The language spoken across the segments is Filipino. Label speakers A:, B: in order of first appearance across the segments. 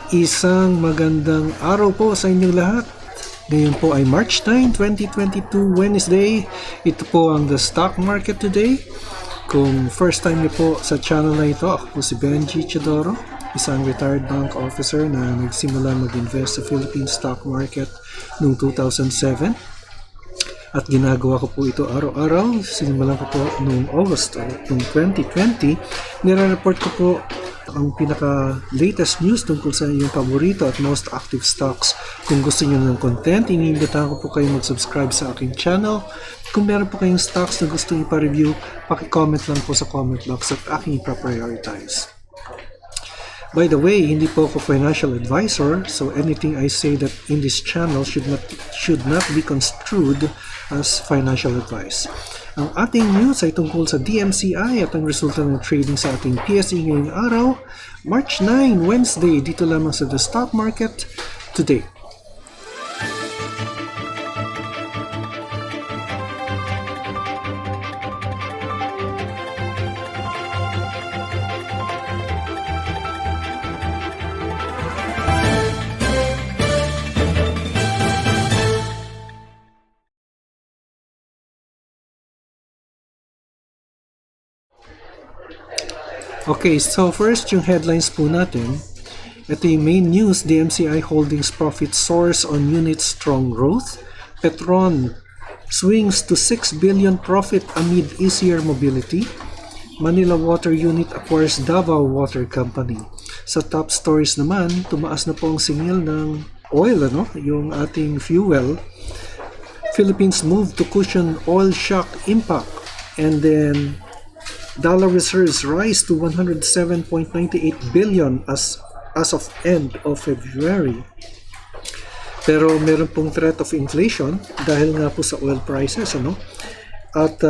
A: Isang magandang araw po sa inyong lahat. Ngayon po ay March 9, 2022, Wednesday. Ito po ang The Stock Market Today. Kung first time niyo po sa channel na ito, ako po si Benji Chidoro, isang retired bank officer na nagsimula mag-invest sa Philippine stock market noong 2007. At ginagawa ko po ito araw-araw. Sinimulan ko po noong August noong 2020. Nire-report ko po ang pinaka-latest news tungkol sa inyong paborito at most active stocks. Kung gusto niyo ng content, iniimbitahan ko po kayo mag-subscribe sa aking channel. Kung meron po kayong stocks na gusto ipa-review, paki-comment lang po sa comment box at aking ipa-prioritize. By the way, hindi po ako financial advisor, so anything I say that in this channel should not be construed as financial advice. Ang ating news ay tungkol sa DMCI at ang resulta ng trading sa ating PSE ngayong araw, March 9, Wednesday, dito lamang sa The Stock Market Today. Okay, so first yung headlines po natin. Ito yung main news, DMCI Holdings profit soars on unit strong growth. Petron swings to 6 billion profit amid easier mobility. Manila Water Unit acquires Davao Water Company. Sa top stories naman, tumaas na po ang singil ng oil, yung ating fuel. Philippines move to cushion oil shock impact. And then dollar reserves rise to 107.98 billion as of end of February. Pero meron pong threat of inflation dahil nga po sa oil prices, At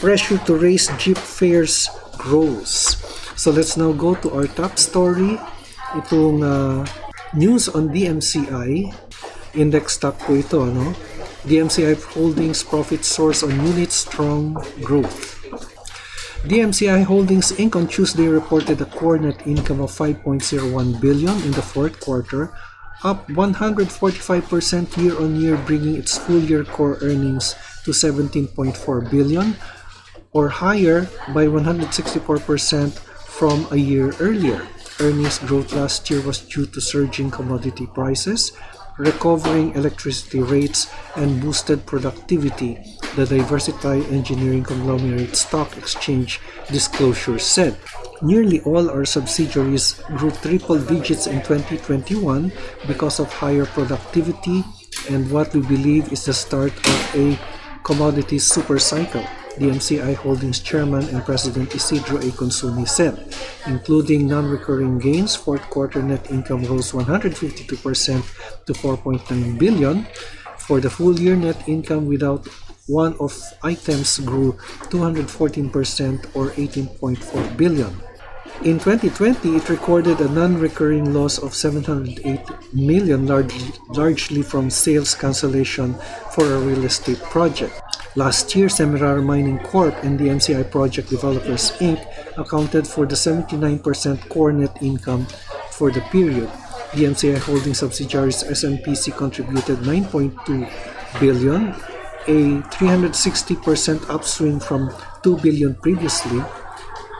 A: pressure to raise jeep fares grows. So let's now go to our top story. Itong news on DMCI. Index stock po ito, DMCI Holdings profit source on unit strong growth. DMCI Holdings Inc. on Tuesday reported a core net income of 5.01 billion in the fourth quarter, up 145% year-on-year, bringing its full-year core earnings to 17.4 billion, or higher by 164% from a year earlier. Earnings growth last year was due to surging commodity prices, recovering electricity rates, and boosted productivity, the Diversified Engineering Conglomerate Stock Exchange disclosure said. Nearly all our subsidiaries grew triple digits in 2021 because of higher productivity and what we believe is the start of a commodity super cycle, DMCI Holdings Chairman and President Isidro A. Consuni said. Including non-recurring gains, fourth quarter net income rose 152% to 4.9 billion. For the full year, net income without one-off items grew 214% or 18.4 billion. In 2020, it recorded a non-recurring loss of 708 million, largely from sales cancellation for a real estate project. Last year, Semirara Mining Corp and DMCI Project Developers Inc. accounted for the 79% core net income for the period. DMCI Holding subsidiaries SMPC contributed 9.2 billion, a 360% upswing from 2 billion previously,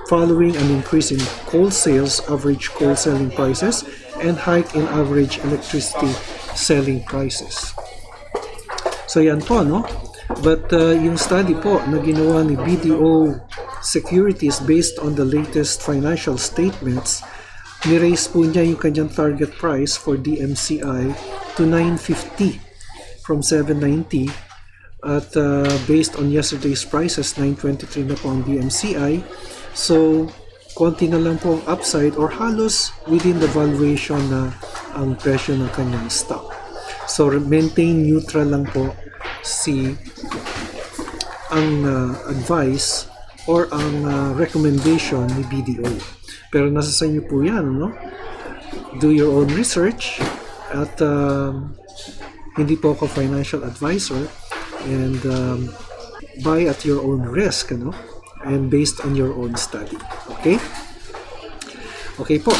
A: following an increase in coal sales, average coal selling prices, and hike in average electricity selling prices. So yan po, But yung study po na ginawa ni BDO Securities based on the latest financial statements, ni-raise po niya yung kanyang target price for DMCI to 950 from 790. At based on yesterday's prices, 923 na po ang DMCI. So, konti na lang po ang upside or halos within the valuation na ang presyo ng kanyang stock. So, maintain neutral lang po ang advice or ang recommendation ni BDO. Pero nasa sa inyo po yan, Do your own research at hindi po ako financial advisor and buy at your own risk, and based on your own study. Okay? Okay po.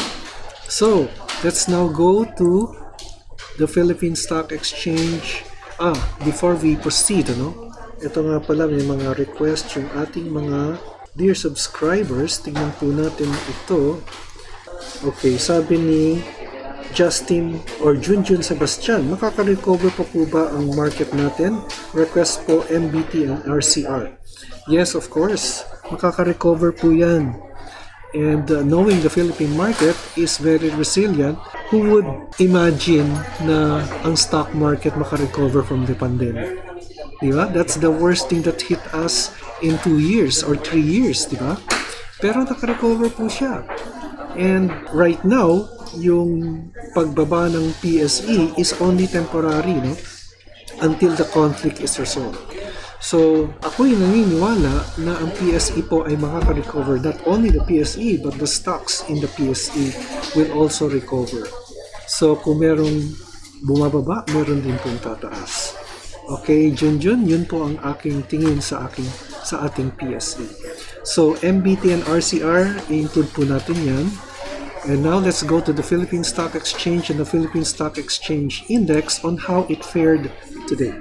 A: So, Let's now go to the Philippine Stock Exchange. Before we proceed, ito nga pala, may mga request yung ating mga dear subscribers. Tingnan po natin ito. Okay, sabi ni Justin or Junjun Sebastian, makaka-recover pa po ba ang market natin? Request po MBT and RCR. Yes, of course. Makaka-recover po yan. And knowing the Philippine market is very resilient, who would imagine na ang stock market maka-recover from the pandemic? Diba? That's the worst thing that hit us in 2 years or 3 years, diba? Pero naka-recover po siya. And right now, yung pagbaba ng PSE is only temporary, until the conflict is resolved. So, ako'y naniniwala na ang PSE po ay makaka-recover. Not only the PSE, but the stocks in the PSE will also recover. So, kung merong bumababa, meron din pong tataas. Okay, Junjun, yun po ang aking tingin sa ating PSE. So, MBT and RCR, i-include po natin yan. And now, let's go to the Philippine Stock Exchange and the Philippine Stock Exchange Index on how it fared today.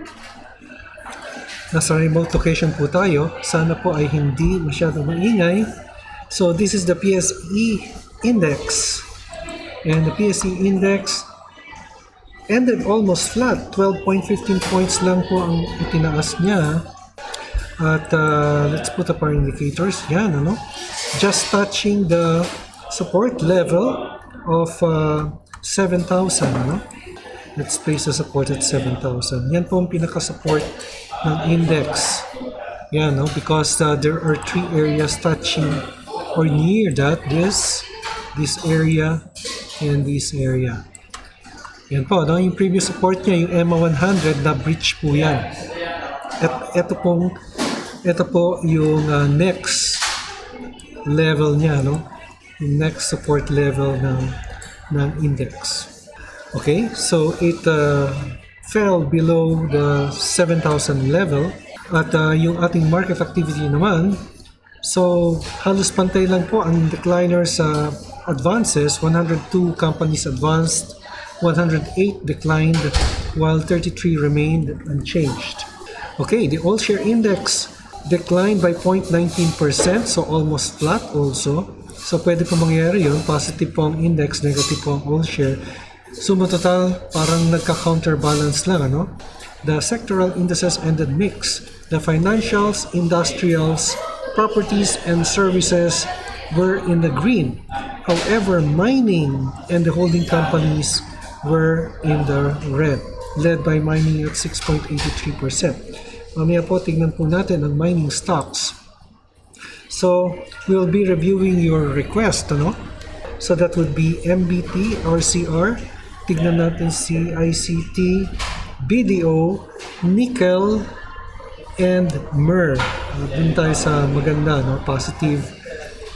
A: Nasa remote location po tayo. Sana po ay hindi masyadong maingay. So, this is the PSE Index. And the PSE Index ended almost flat. 12.15 points lang po ang itinaas niya. At let's put up our indicators. Yan, just touching the support level of 7,000. Let's place the support at 7,000. Yan po ang pinaka-support ng index. Yan, because there are 3 areas touching or near that. This area and this area. Yan po, yung previous support niya, yung EMA 100, na-breach po yan. At ito po yung next level niya, yung next support level ng index. Okay, so it fell below the 7,000 level at yung ating market activity naman, so halos pantay lang po ang decliners sa advances. 102 companies advanced, 108 declined, while 33 remained unchanged. Okay, the all-share index declined by 0.19%, so almost flat also. So pwede po mangyari yun, positive po ang index, negative po ang all-share. So total, parang nagka-counterbalance lang, The sectoral indices ended mixed. The financials, industrials, properties, and services were in the green. However, mining and the holding companies were in the red, led by mining at 6.83%. Mamaya po, tignan po natin ang mining stocks. So, we'll be reviewing your request, So that would be MBT, RCR, tignan natin si ICT, BDO, NIKL, and MER. Dun tayo sa maganda, positive.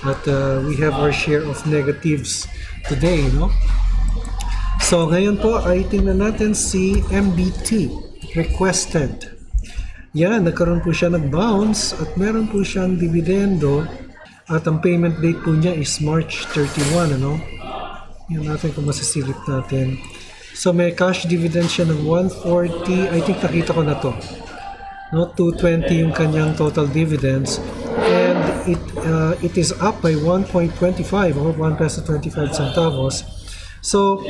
A: At we have our share of negatives today, So ngayon po ay tingnan natin si MBT, requested. Yan, nagkaroon po siya nag-bounce at meron po siyang dividendo at ang payment date po niya is March 31, Yan natin kung masisilip natin. So may cash dividend siya ng 140, I think nakita ko na to. 220 yung kanyang total dividends and it is up by 1.25 or 1 peso 25 centavos. So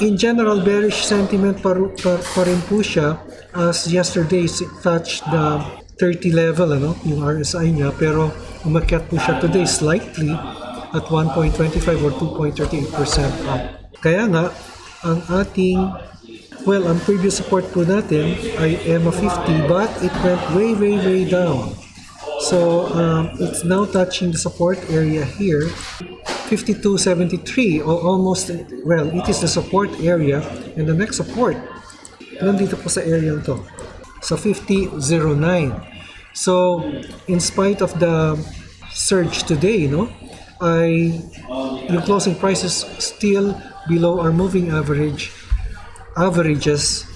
A: in general, bearish sentiment pa rin po siya as yesterday touched the 30 level, yung RSI niya, pero umakyat po siya today slightly at 1.25 or 2.38% up. Kaya nga, ang previous support po natin ay EMA 50, but it went way down. So, it's now touching the support area here, 52.73, or almost, it is the support area, and the next support, nandito po sa area to, sa 50.09. So, in spite of the surge today, yung closing price is still below our moving averages,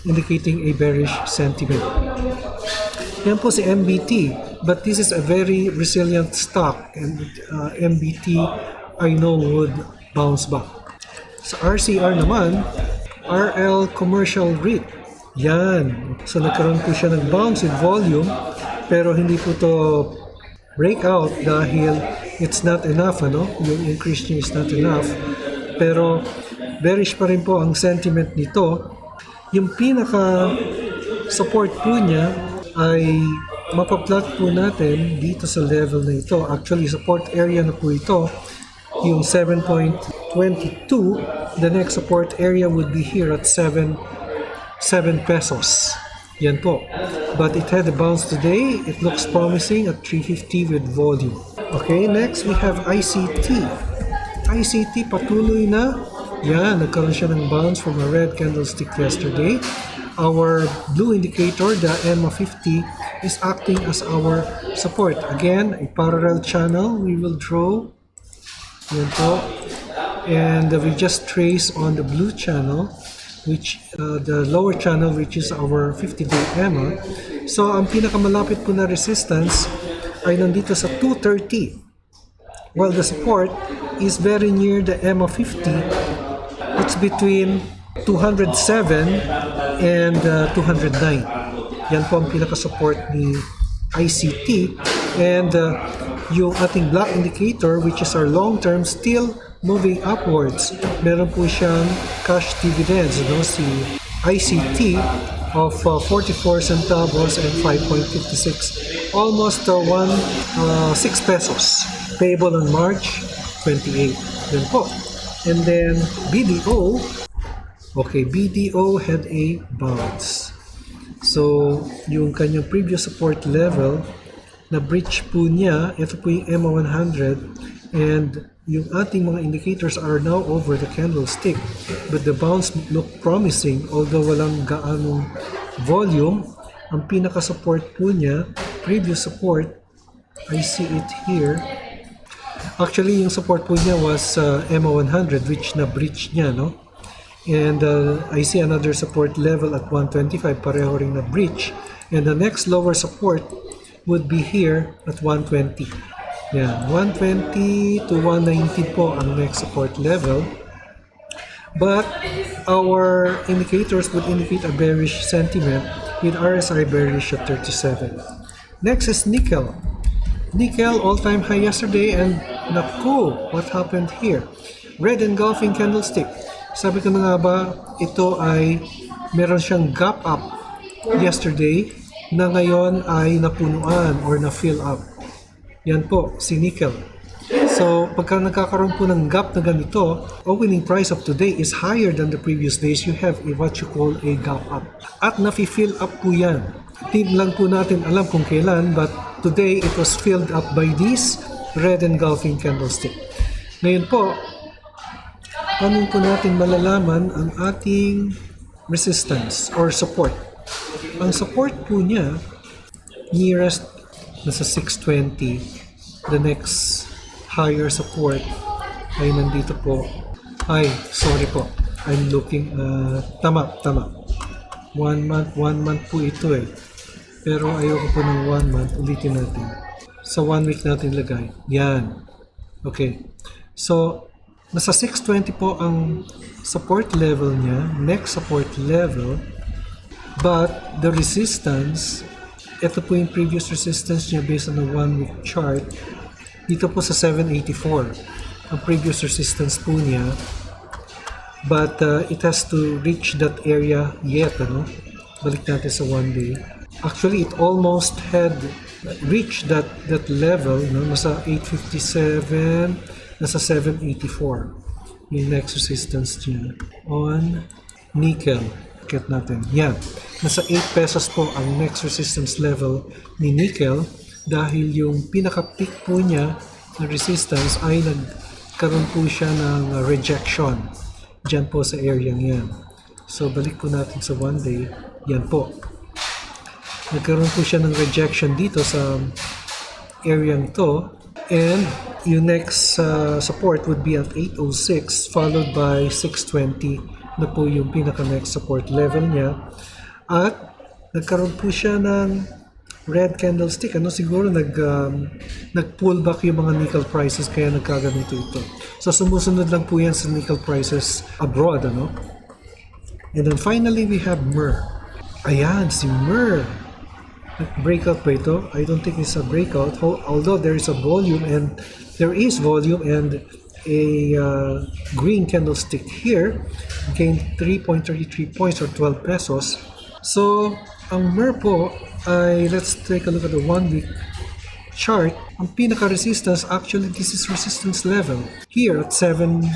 A: indicating a bearish sentiment. Yan po si MBT, but this is a very resilient stock, and MBT I know would bounce back. Sa RCR naman, RL Commercial REIT. Yan. So nagkaroon po siya ng bounce in volume, pero hindi po to breakout dahil it's not enough, ano? Yung increase niya is not enough. Pero bearish pa rin po ang sentiment nito. Yung pinaka support po niya ay mapaplot po natin dito sa level na ito. Actually, support area na po ito, yung 7.22. The next support area would be here at 7 pesos. Yan po. But it had a bounce today. It looks promising at 350 with volume. Okay, next we have ICT. ICT patuloy na. Yan, nagkaroon siya ng bounce from a red candlestick yesterday. Our blue indicator, the EMA50, is acting as our support. Again, a parallel channel we will draw. Yan po. And we just trace on the blue channel, which the lower channel, which is our 50-day EMA. So, ang pinakamalapit po na resistance ay nandito sa 230. While the support is very near the EMA 50. It's between 207 and 209. Yan po ang pinaka-support ni ICT. And yung ating black indicator, which is our long-term, still moving upwards. Meron po siyang cash dividends, no? Si ICT of 44 centavos and 5.56, almost 6 pesos, payable on March 28. Then po. And then BDO, okay, BDO had a bounce. So, yung kanyang previous support level, na breach po niya, ito po yung EMA 100, and yung ating mga indicators are now over the candlestick. But the bounce looked promising, although walang gaanong volume. Ang pinaka-support po niya, previous support, I see it here. Actually, yung support po niya was EMA 100, which na-breach niya, no? And I see another support level at 125, pareho ring na-breach. And the next lower support would be here at 120. Yeah, 120 to 190 po ang next support level. But our indicators would indicate a bearish sentiment with RSI bearish at 37. Next is NIKL. NIKL all-time high yesterday, and naku, what happened here? Red engulfing candlestick. Sabi ko na nga ba, ito ay meron siyang gap up yesterday na ngayon ay napunuan or na-fill up. Yan po, si NIKL. So, pagka nagkakaroon po ng gap na ganito, opening price of today is higher than the previous days. You have what you call a gap up. At na-fill up po yan. Hindi lang po natin alam kung kailan, but today it was filled up by this red engulfing candlestick. Ngayon po, paano po natin malalaman ang ating resistance or support? Ang support po niya, nearest nasa 620. The next higher support ay nandito po. Ay, sorry po. I'm looking, tama. 1 month po ito eh. Pero ayoko po ng 1 month. Ulitin natin. Sa 1 week natin lagay. Yan. Okay. So, nasa 620 po ang support level niya. Next support level. But the resistance, ito po yung previous resistance niya based on the 1 week chart. Dito po sa 784. Ang previous resistance po niya. But it has to reach that area yet, ano? Balik natin sa 1 day. Actually, it almost had reached that level, no? Nasa 857, nasa 784. Yung next resistance niya. On NIKL. Get natin. Yan. Nasa 8 pesos po ang next resistance level ni NIKL dahil yung pinaka-peak po niya na resistance ay nagkaroon po siya ng rejection dyan po sa area yan. So, balik po natin sa 1 day. Yan po. Nagkaroon po siya ng rejection dito sa area to, and yung next support would be at 806 followed by 620 na po yung pinaka-next support level niya. At nagkaroon po siya ng red candlestick. Ano siguro nag-pull back yung mga nickel prices kaya nagkaganito ito. So sumusunod lang po yan sa nickel prices abroad, ano? And then finally we have MER. Ayan, si MER. Breakout ba ito? I don't think it's a breakout, although there is volume and a green candlestick here, gained 3.33 points or 12 pesos. So ang MER po ay, let's take a look at the 1 week chart. Ang pinaka-resistance, actually this is resistance level here at 370.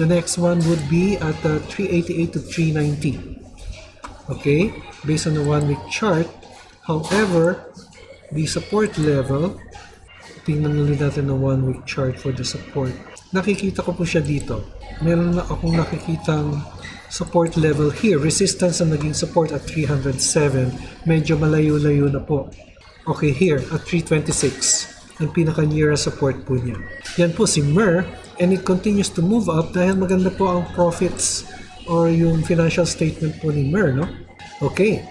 A: The next one would be at 388 to 390. Okay, based on the 1 week chart. However, the support level, tingnan ulit natin ang 1 week chart for the support. Nakikita ko po siya dito. Meron na akong nakikitang support level here. Resistance na naging support at 307. Medyo malayo-layo na po. Okay, here at 326. Ang pinaka-nearest support po niya. Yan po si MER, and it continues to move up dahil maganda po ang profits or yung financial statement po ni MER, no? Okay.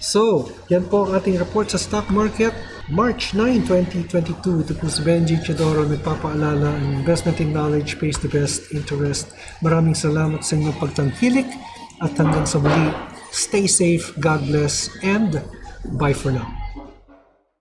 A: So, yan po ang ating report sa stock market. March 9, 2022. Ito po si Benji Chidoro, nagpapaalala ang investment in knowledge pays the best interest. Maraming salamat sa inyong pagtangkilik at hanggang sa muli. Stay safe, God bless, and bye for now.